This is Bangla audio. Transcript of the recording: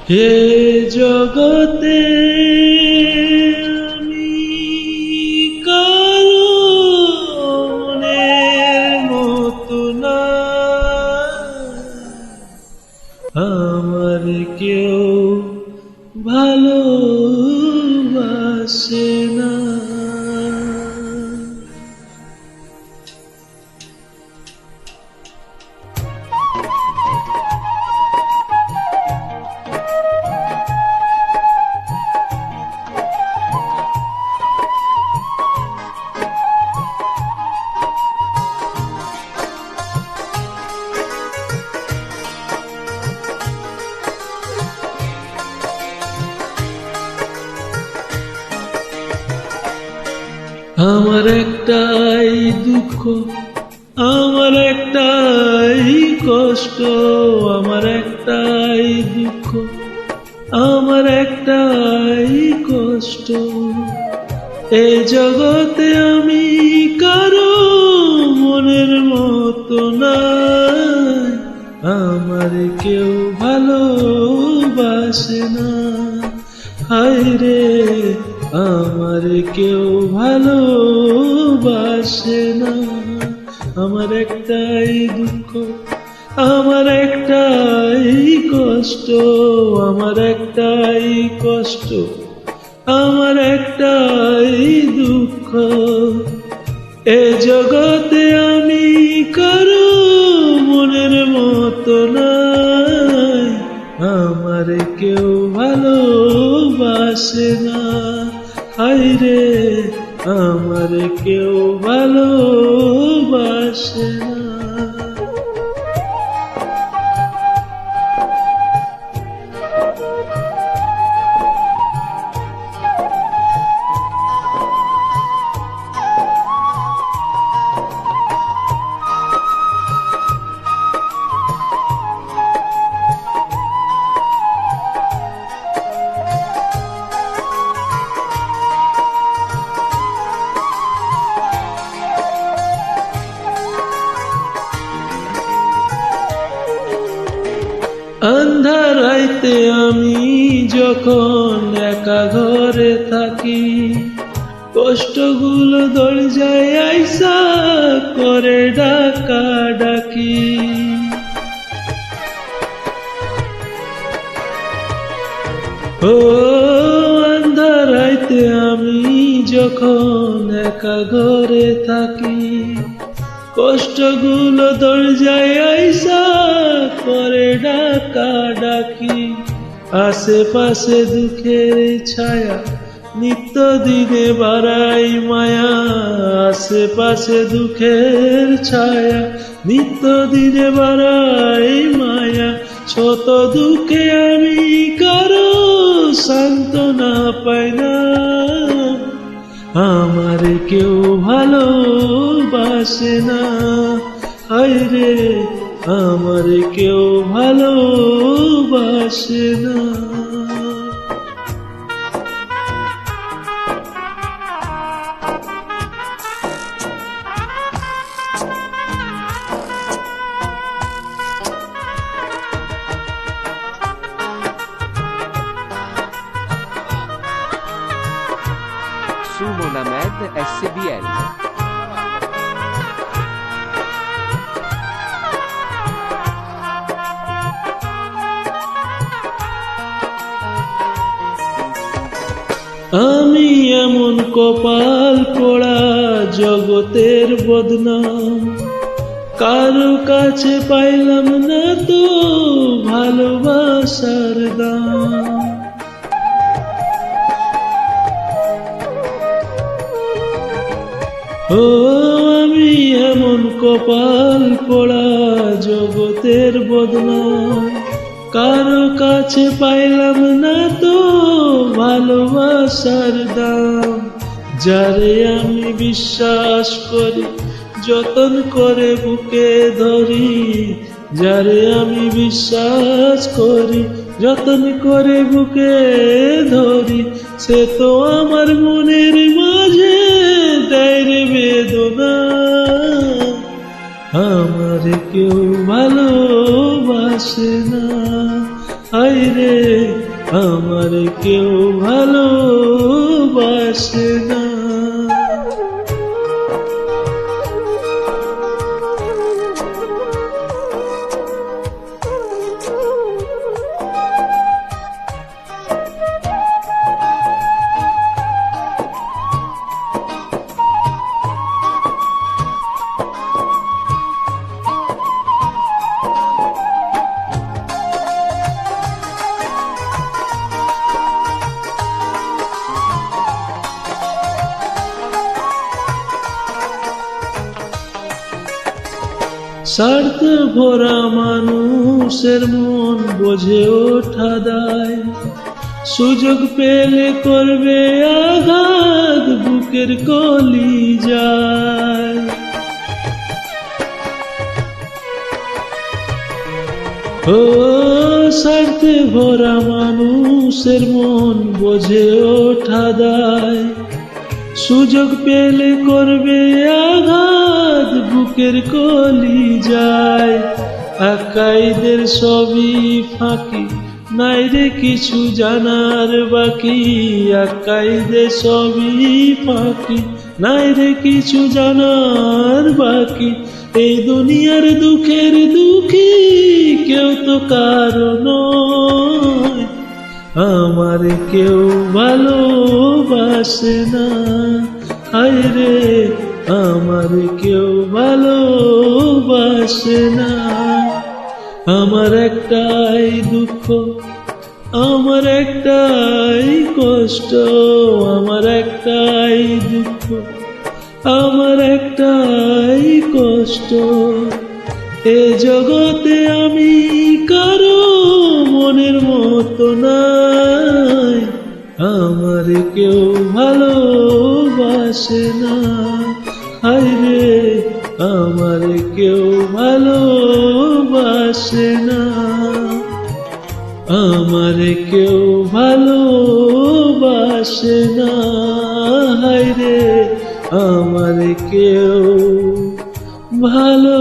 হে জগতে আমি কারো মনের মতো না, আমার কেউ ভালোবাসে না। আমার একটাই দুঃখ, আমার একটাই কষ্ট, আমার একটাই দুঃখ, আমার একটাই কষ্ট। এই জগতে আমি কারো মনের মতো না, আমার কেউ ভালোবাসে না। হায় রে, আমার কেউ ভালোবাসে না। আমার একটাই দুঃখ, আমার একটাই কষ্ট, আমার একটাই কষ্ট, আমার একটাই দুঃখ। এ জগতে আমি কারো মনের মতো নাই, আমার কেউ ভালোবাসে না। হায় রে, আমার কেউ ভালোবাসে না। আন্ধার রাইতে আমি যখন একা ঘরে থাকি, কষ্টগুলো দরজায় আইসা করে ডাকা ডাকি। ও আন্ধার রাইতে আমি যখন একা ঘরে থাকি, কষ্টগুলো দরজায় আইসা করে ডাকা ডাকি। আশেপাশে দুঃখের ছায়া নিত্য দিনে বাড়াই মায়া, আশেপাশে দুঃখের ছায়া নিত্য দিনে বাড়াই মায়া। শত দুঃখে আমি কারো সান্ত্বনা পাই না, আমার কেউ ভালোবাসে না। হায় রে, আমার কেউ ভালোবাসে না। Sumo Named SBL. আমি এমন কপাল পোড়া জগতের বদনাম, কারো কাছে পাইলাম না তো ভালোবাসার দাম। ও আমি এমন কপাল পোড়া জগতের বদনাম, কারো কাছে পাইলাম না তো ভালোবাসার দাম। যারে আমি বিশ্বাস করি যতন করে বুকে ধরি, যারে আমি বিশ্বাস করি যতন করে বুকে ধরি, সে তো আমার মনের মাঝে দেয় রে বেদনা। আমার কেউ ভালোবাসে না, হায় রে আমার কেউ ভালোবাসে না। স্বার্থ ভরা মানুষের মন বোঝে ওঠা দায়, সুযোগ পেলে করবে আঘাত বুকের কলি যায়। ও স্বার্থে ভরা মানুষের মন বোঝে ওঠা দায়, সুযোগ পেলে করবে আঘাত বুকের কলি যায়। আকাইদের সবই ফাঁকি, নাই রে কিছু জানার বাকি। আকাইদের সবই ফাঁকি, নাই রে কিছু জানার বাকি। এই দুনিয়ার দুঃখের দুঃখী কেউ তো কারো নয়, আমার কেউ ভালোবাসে না। হায় রে আমার কেউ ভালোবাসে না। আমার একটাই দুঃখ, আমার একটাই কষ্ট, আমার একটাই দুঃখ, আমার একটাই কষ্ট। এ জগতে আমি কারো মনের মতো নাই, আমার কেউ ভালোবাসে না। হায় রে আমার কেউ ভালোবাসে না, আমার কেউ ভালোবাসে না। হায় রে আমার কেউ ভালো